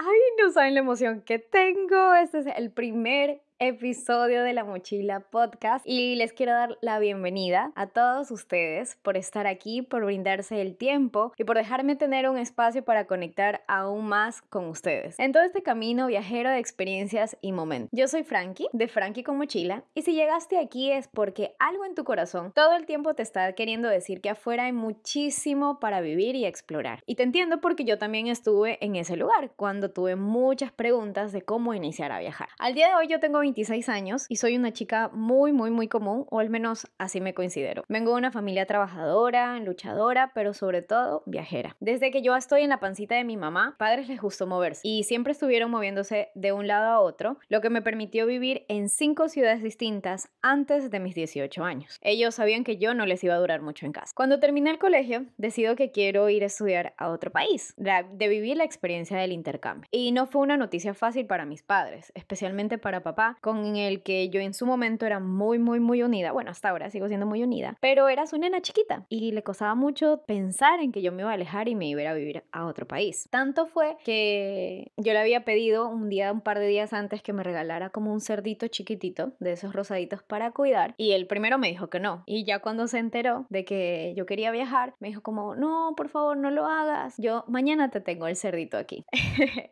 Ay, no saben la emoción que tengo. Este es el primer episodio de La Mochila Podcast y les quiero dar la bienvenida a todos ustedes por estar aquí, por brindarse el tiempo y por dejarme tener un espacio para conectar aún más con ustedes en todo este camino viajero de experiencias y momentos. Yo soy Frankie, de Frankie con Mochila, y si llegaste aquí es porque algo en tu corazón todo el tiempo te está queriendo decir que afuera hay muchísimo para vivir y explorar. Y te entiendo porque yo también estuve en ese lugar cuando tuve muchas preguntas de cómo iniciar a viajar. Al día de hoy yo tengo 26 años y soy una chica muy común, o al menos así me considero. Vengo de una familia trabajadora, luchadora, pero sobre todo viajera. Desde que yo estoy en la pancita de mi mamá, padres les gustó moverse y siempre estuvieron moviéndose de un lado a otro, lo que me permitió vivir en 5 ciudades distintas antes de mis 18 años. Ellos sabían que yo no les iba a durar mucho en casa. Cuando terminé el colegio, decido que quiero ir a estudiar a otro país, de vivir la experiencia del intercambio. Y no fue una noticia fácil para mis padres, especialmente para papá, con el que yo en su momento era muy unida. Bueno, hasta ahora sigo siendo muy unida, pero era su nena chiquita y le costaba mucho pensar en que yo me iba a alejar y me iba a vivir a otro país. Tanto fue que yo le había pedido un par de días antes que me regalara como un cerdito chiquitito de esos rosaditos para cuidar, y él primero me dijo que no, y ya cuando se enteró de que yo quería viajar me dijo como, no, por favor no lo hagas, yo mañana te tengo el cerdito aquí.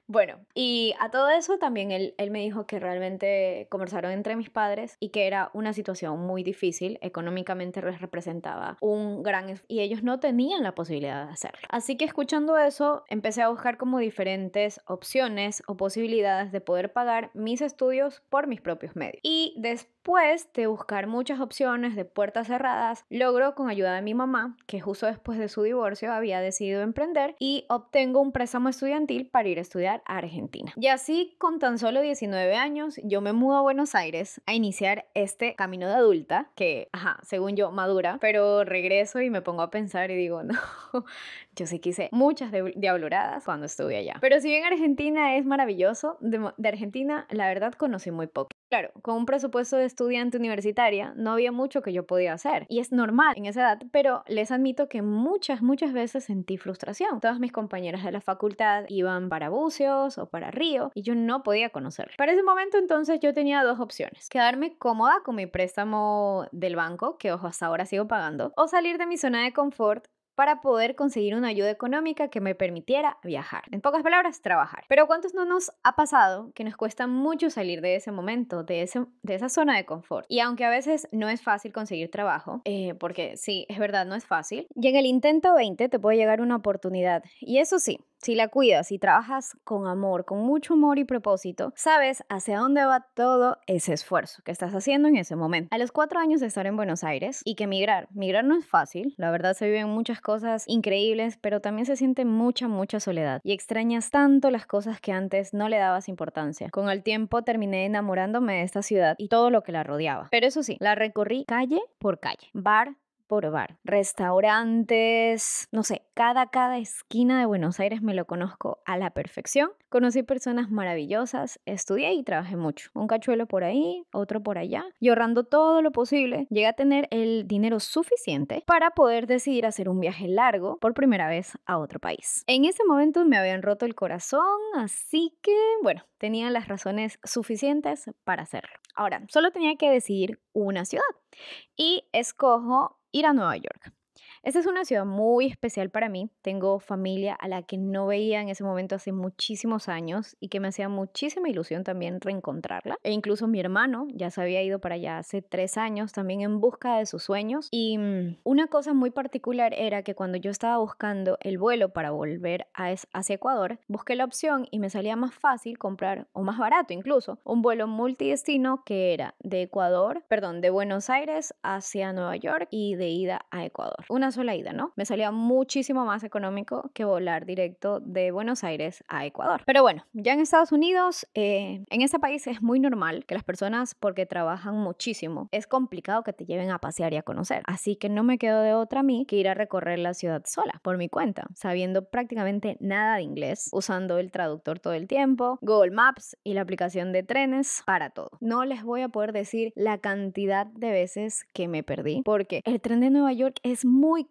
Bueno, y a todo eso también él me dijo que realmente conversaron entre mis padres y que era una situación muy difícil, económicamente les representaba un gran y ellos no tenían la posibilidad de hacerlo. Así que escuchando eso, empecé a buscar como diferentes opciones o posibilidades de poder pagar mis estudios por mis propios medios. Y después de buscar muchas opciones de puertas cerradas, logro, con ayuda de mi mamá, que justo después de su divorcio había decidido emprender, y obtengo un préstamo estudiantil para ir a estudiar a Argentina. Y así, con tan solo 19 años, yo me mudo a Buenos Aires a iniciar este camino de adulta que, según yo, madura, pero regreso y me pongo a pensar y digo, no, yo sí quise muchas diabloradas cuando estuve allá. Pero si bien Argentina es maravilloso, de Argentina la verdad conocí muy poco. Claro, con un presupuesto de estudiante universitaria no había mucho que yo podía hacer, y es normal en esa edad, pero les admito que muchas veces sentí frustración. Todas mis compañeras de la facultad iban para Bucios o para Río y yo no podía conocerlas. Para ese momento entonces yo tenía dos opciones: quedarme cómoda con mi préstamo del banco, que ojo, hasta ahora sigo pagando, o salir de mi zona de confort para poder conseguir una ayuda económica que me permitiera viajar. En pocas palabras, trabajar. Pero ¿a cuántos no nos ha pasado que nos cuesta mucho salir de ese momento, de esa zona de confort? Y aunque a veces no es fácil conseguir trabajo, porque sí, es verdad, no es fácil, y en el intento 20 te puede llegar una oportunidad. Y eso sí, si la cuidas y trabajas con amor, con mucho amor y propósito, sabes hacia dónde va todo ese esfuerzo que estás haciendo en ese momento. A los 4 años de estar en Buenos Aires, y que migrar no es fácil, la verdad se viven muchas cosas increíbles, pero también se siente mucha soledad y extrañas tanto las cosas que antes no le dabas importancia. Con el tiempo terminé enamorándome de esta ciudad y todo lo que la rodeaba. Pero eso sí, la recorrí calle por calle, bar por bar, restaurantes, no sé, cada esquina de Buenos Aires me lo conozco a la perfección. Conocí personas maravillosas, estudié y trabajé mucho. Un cachuelo por ahí, otro por allá, y ahorrando todo lo posible, llegué a tener el dinero suficiente para poder decidir hacer un viaje largo por primera vez a otro país. En ese momento me habían roto el corazón, así que, bueno, tenía las razones suficientes para hacerlo. Ahora, solo tenía que decidir una ciudad y escojo ir a Nueva York. Esta es una ciudad muy especial para mí. Tengo familia a la que no veía en ese momento hace muchísimos años y que me hacía muchísima ilusión también reencontrarla. E incluso mi hermano ya se había ido para allá hace 3 años también en busca de sus sueños. Y una cosa muy particular era que cuando yo estaba buscando el vuelo para volver hacia Ecuador, busqué la opción y me salía más fácil comprar, o más barato incluso, un vuelo multidestino que era de Buenos Aires hacia Nueva York y de ida a Ecuador. Una sola ida, ¿no? Me salía muchísimo más económico que volar directo de Buenos Aires a Ecuador. Pero bueno, ya en Estados Unidos, en ese país es muy normal que las personas, porque trabajan muchísimo, es complicado que te lleven a pasear y a conocer. Así que no me quedó de otra a mí que ir a recorrer la ciudad sola, por mi cuenta, sabiendo prácticamente nada de inglés, usando el traductor todo el tiempo, Google Maps y la aplicación de trenes para todo. No les voy a poder decir la cantidad de veces que me perdí, porque el tren de Nueva York es muy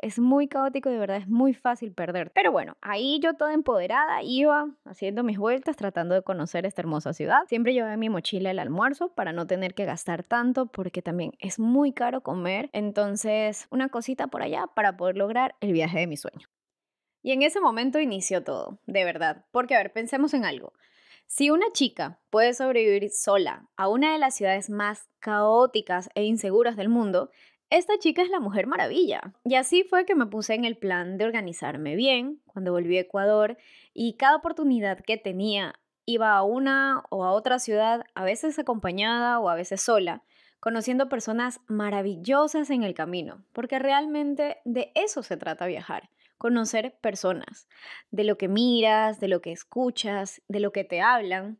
es muy caótico, de verdad es muy fácil perder. Pero bueno, ahí yo toda empoderada iba haciendo mis vueltas tratando de conocer esta hermosa ciudad. Siempre llevaba en mi mochila el almuerzo para no tener que gastar tanto porque también es muy caro comer. Entonces, una cosita por allá para poder lograr el viaje de mi sueño. Y en ese momento inició todo, de verdad. Porque, a ver, pensemos en algo. Si una chica puede sobrevivir sola a una de las ciudades más caóticas e inseguras del mundo, esta chica es la Mujer Maravilla. Y así fue que me puse en el plan de organizarme bien cuando volví a Ecuador y cada oportunidad que tenía iba a una o a otra ciudad, a veces acompañada o a veces sola, conociendo personas maravillosas en el camino, porque realmente de eso se trata viajar, conocer personas, de lo que miras, de lo que escuchas, de lo que te hablan.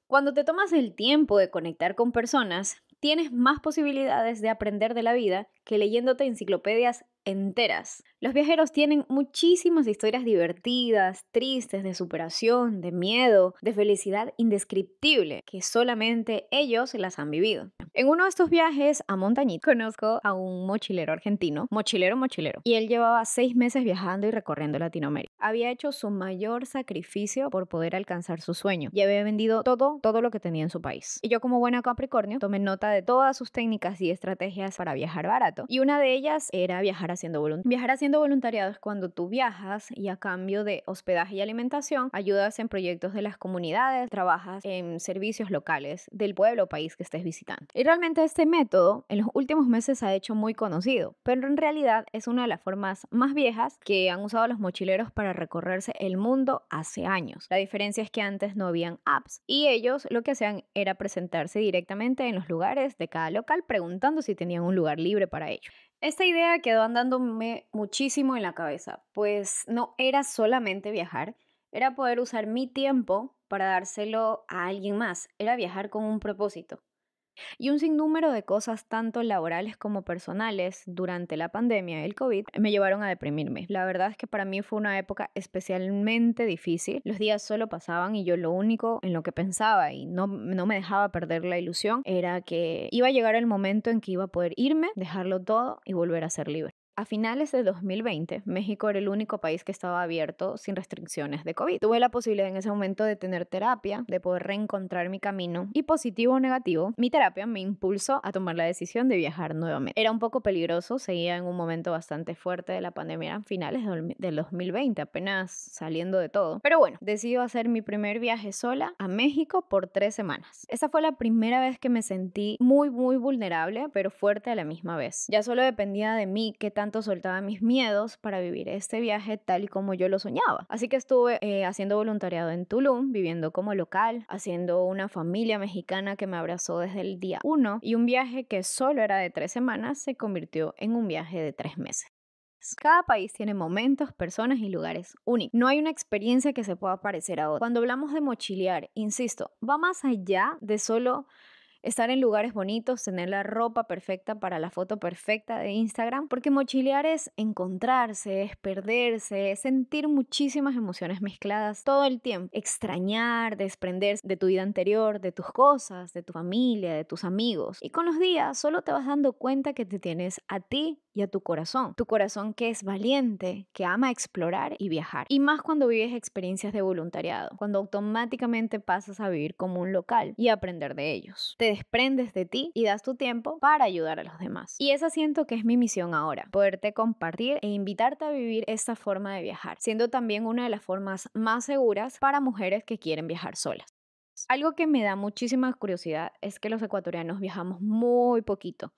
Cuando te tomas el tiempo de conectar con personas, tienes más posibilidades de aprender de la vida que leyéndote enciclopedias enteras. Los viajeros tienen muchísimas historias divertidas, tristes, de superación, de miedo, de felicidad indescriptible, que solamente ellos las han vivido. En uno de estos viajes a Montañita conozco a un mochilero argentino, mochilero, y él llevaba 6 meses viajando y recorriendo Latinoamérica. Había hecho su mayor sacrificio por poder alcanzar su sueño y había vendido todo lo que tenía en su país. Y yo, como buena Capricornio, tomé nota de todas sus técnicas y estrategias para viajar barato, y una de ellas era viajar haciendo voluntariado. Viajar haciendo voluntariado es cuando tú viajas y a cambio de hospedaje y alimentación ayudas en proyectos de las comunidades, trabajas en servicios locales del pueblo o país que estés visitando. Y realmente este método en los últimos meses se ha hecho muy conocido, pero en realidad es una de las formas más viejas que han usado los mochileros para recorrerse el mundo hace años. La diferencia es que antes no habían apps y ellos lo que hacían era presentarse directamente en los lugares de cada local preguntando si tenían un lugar libre para ello. Esta idea quedó andándome muchísimo en la cabeza, pues no era solamente viajar, era poder usar mi tiempo para dárselo a alguien más, era viajar con un propósito. Y un sinnúmero de cosas, tanto laborales como personales, durante la pandemia del COVID, me llevaron a deprimirme. La verdad es que para mí fue una época especialmente difícil. Los días solo pasaban y yo lo único en lo que pensaba y no me dejaba perder la ilusión era que iba a llegar el momento en que iba a poder irme, dejarlo todo y volver a ser libre. A finales de 2020, México era el único país que estaba abierto sin restricciones de COVID. Tuve la posibilidad en ese momento de tener terapia, de poder reencontrar mi camino y positivo o negativo, mi terapia me impulsó a tomar la decisión de viajar nuevamente. Era un poco peligroso, seguía en un momento bastante fuerte de la pandemia a finales del 2020, apenas saliendo de todo. Pero bueno, decidí hacer mi primer viaje sola a México por 3 semanas. Esa fue la primera vez que me sentí muy vulnerable, pero fuerte a la misma vez. Ya solo dependía de mí qué tanto soltaba mis miedos para vivir este viaje tal y como yo lo soñaba. Así que estuve haciendo voluntariado en Tulum, viviendo como local, haciendo una familia mexicana que me abrazó desde el día 1 y un viaje que solo era de 3 semanas se convirtió en un viaje de 3 meses. Cada país tiene momentos, personas y lugares únicos. No hay una experiencia que se pueda parecer a otra. Cuando hablamos de mochilear, insisto, va más allá de solo estar en lugares bonitos, tener la ropa perfecta para la foto perfecta de Instagram, porque mochilear es encontrarse, es perderse, es sentir muchísimas emociones mezcladas todo el tiempo, extrañar, desprenderse de tu vida anterior, de tus cosas, de tu familia, de tus amigos. Y con los días solo te vas dando cuenta que te tienes a ti y a tu corazón que es valiente, que ama explorar y viajar. Y más cuando vives experiencias de voluntariado, cuando automáticamente pasas a vivir como un local y aprender de ellos. Te desprendes de ti y das tu tiempo para ayudar a los demás. Y esa siento que es mi misión ahora, poderte compartir e invitarte a vivir esta forma de viajar, siendo también una de las formas más seguras para mujeres que quieren viajar solas. Algo que me da muchísima curiosidad es que los ecuatorianos viajamos muy poquito.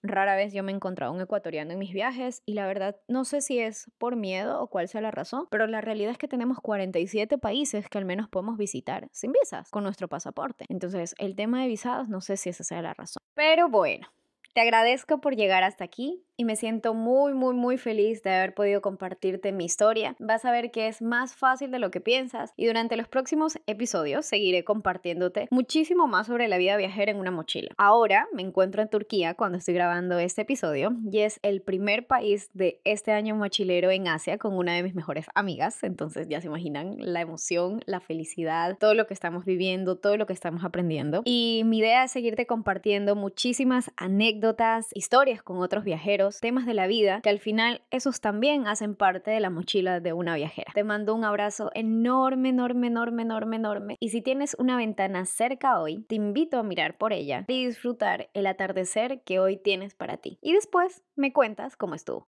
Rara vez yo me he encontrado un ecuatoriano en mis viajes y la verdad no sé si es por miedo o cuál sea la razón, pero la realidad es que tenemos 47 países que al menos podemos visitar sin visas con nuestro pasaporte. Entonces el tema de visados no sé si esa sea la razón. Pero bueno, te agradezco por llegar hasta aquí y me siento muy feliz de haber podido compartirte mi historia. Vas a ver que es más fácil de lo que piensas y durante los próximos episodios seguiré compartiéndote muchísimo más sobre la vida viajera en una mochila. Ahora me encuentro en Turquía cuando estoy grabando este episodio y es el primer país de este año mochilero en Asia con una de mis mejores amigas, entonces ya se imaginan la emoción, la felicidad, todo lo que estamos viviendo, todo lo que estamos aprendiendo y mi idea es seguirte compartiendo muchísimas anécdotas, historias con otros viajeros paseos, temas de la vida, que al final esos también hacen parte de la mochila de una viajera. Te mando un abrazo enorme, enorme, enorme, enorme, enorme. Y si tienes una ventana cerca hoy, te invito a mirar por ella y disfrutar el atardecer que hoy tienes para ti. Y después me cuentas cómo estuvo.